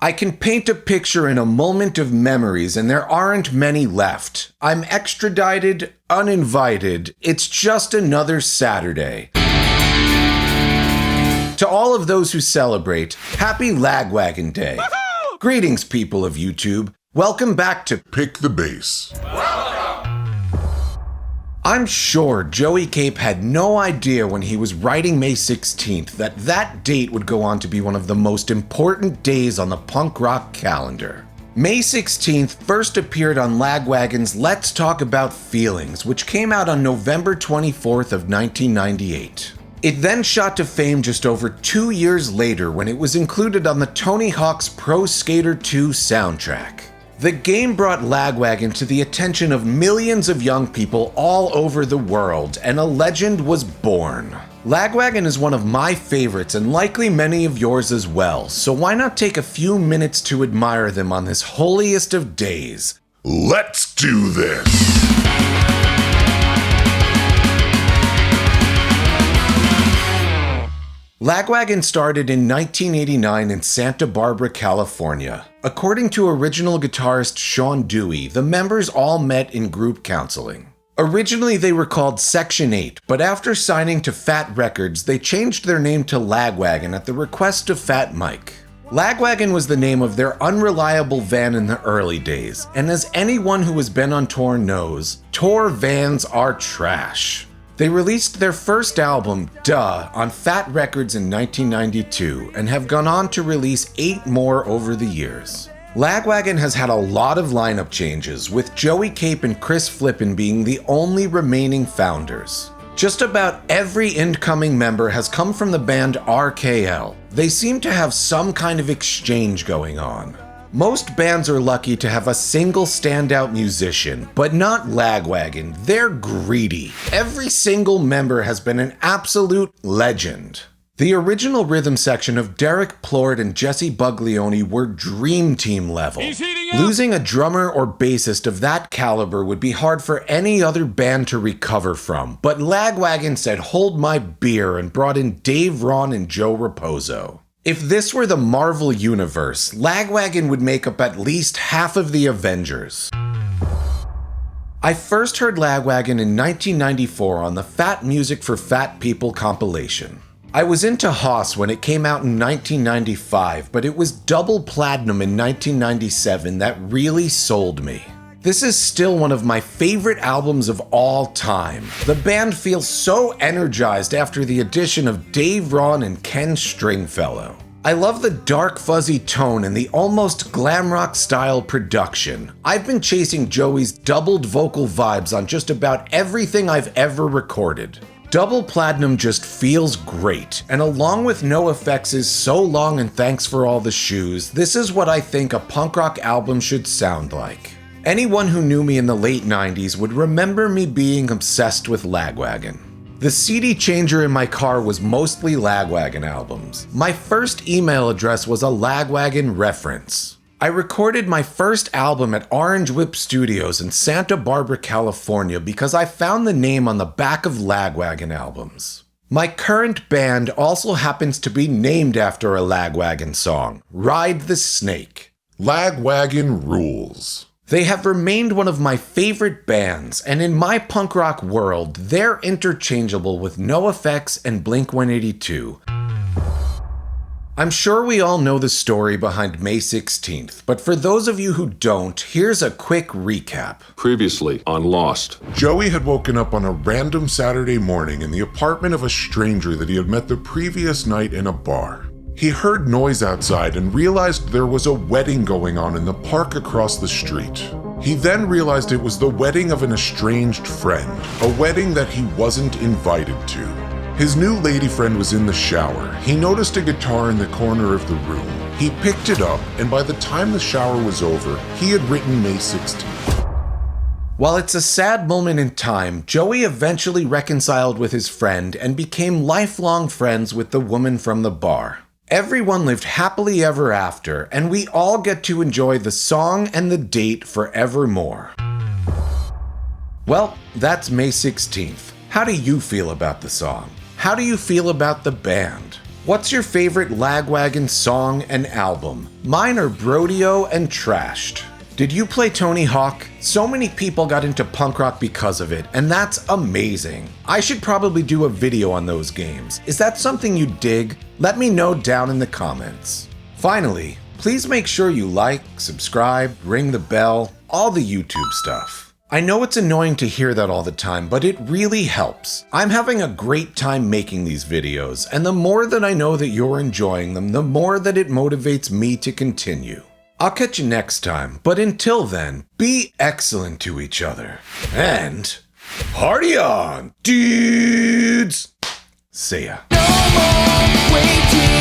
I can paint a picture in a moment of memories, and there aren't many left. I'm extradited, uninvited. It's just another Saturday. To all of those who celebrate, happy Lagwagon Day. Woo-hoo! Greetings, people of YouTube. Welcome back to Pick the Bass. I'm sure Joey Cape had no idea when he was writing May 16th that that date would go on to be one of the most important days on the punk rock calendar. May 16th first appeared on Lagwagon's Let's Talk About Feelings, which came out on November 24th of 1998. It then shot to fame just over 2 years later when it was included on the Tony Hawk's Pro Skater 2 soundtrack. The game brought Lagwagon to the attention of millions of young people all over the world, and a legend was born. Lagwagon is one of my favorites and likely many of yours as well, so why not take a few minutes to admire them on this holiest of days? Let's do this! Lagwagon started in 1989 in Santa Barbara, California. According to original guitarist Sean Dewey, the members all met in group counseling. Originally they were called Section 8, but after signing to Fat Records, they changed their name to Lagwagon at the request of Fat Mike. Lagwagon was the name of their unreliable van in the early days, and as anyone who has been on tour knows, tour vans are trash. They released their first album, Duh, on Fat Records in 1992 and have gone on to release 8 more over the years. Lagwagon has had a lot of lineup changes, with Joey Cape and Chris Flippin being the only remaining founders. Just about every incoming member has come from the band RKL. They seem to have some kind of exchange going on. Most bands are lucky to have a single standout musician, but not Lagwagon. They're greedy. Every single member has been an absolute legend. The original rhythm section of Derek Plord and Jesse Buglione were dream team level. Losing a drummer or bassist of that caliber would be hard for any other band to recover from, but Lagwagon said hold my beer and brought in Dave Ron and Joe Raposo. If this were the Marvel Universe, Lagwagon would make up at least half of the Avengers. I first heard Lagwagon in 1994 on the Fat Music for Fat People compilation. I was into Haas when it came out in 1995, but it was double platinum in 1997 that really sold me. This is still one of my favorite albums of all time. The band feels so energized after the addition of Dave Ron and Ken Stringfellow. I love the dark fuzzy tone and the almost glam rock style production. I've been chasing Joey's doubled vocal vibes on just about everything I've ever recorded. Double Platinum just feels great, and along with NoFX's So Long and Thanks for All the Shoes, this is what I think a punk rock album should sound like. Anyone who knew me in the late 90s would remember me being obsessed with Lagwagon. The CD changer in my car was mostly Lagwagon albums. My first email address was a Lagwagon reference. I recorded my first album at Orange Whip Studios in Santa Barbara, California because I found the name on the back of Lagwagon albums. My current band also happens to be named after a Lagwagon song, Ride the Snake. Lagwagon rules. They have remained one of my favorite bands, and in my punk rock world, they're interchangeable with NoFX and Blink-182. I'm sure we all know the story behind May 16th, but for those of you who don't, here's a quick recap. Previously on Lost. Joey had woken up on a random Saturday morning in the apartment of a stranger that he had met the previous night in a bar. He heard noise outside and realized there was a wedding going on in the park across the street. He then realized it was the wedding of an estranged friend, a wedding that he wasn't invited to. His new lady friend was in the shower. He noticed a guitar in the corner of the room. He picked it up, and by the time the shower was over, he had written May 16th. While it's a sad moment in time, Joey eventually reconciled with his friend and became lifelong friends with the woman from the bar. Everyone lived happily ever after, and we all get to enjoy the song and the date forevermore. Well, that's May 16th. How do you feel about the song? How do you feel about the band? What's your favorite Lagwagon song and album? Mine are Brodeo and Trashed. Did you play Tony Hawk? So many people got into punk rock because of it, and that's amazing. I should probably do a video on those games. Is that something you dig? Let me know down in the comments. Finally, please make sure you like, subscribe, ring the bell, all the YouTube stuff. I know it's annoying to hear that all the time, but it really helps. I'm having a great time making these videos, and the more that I know that you're enjoying them, the more that it motivates me to continue. I'll catch you next time, but until then, be excellent to each other. And party on, dudes! See ya. No more waiting.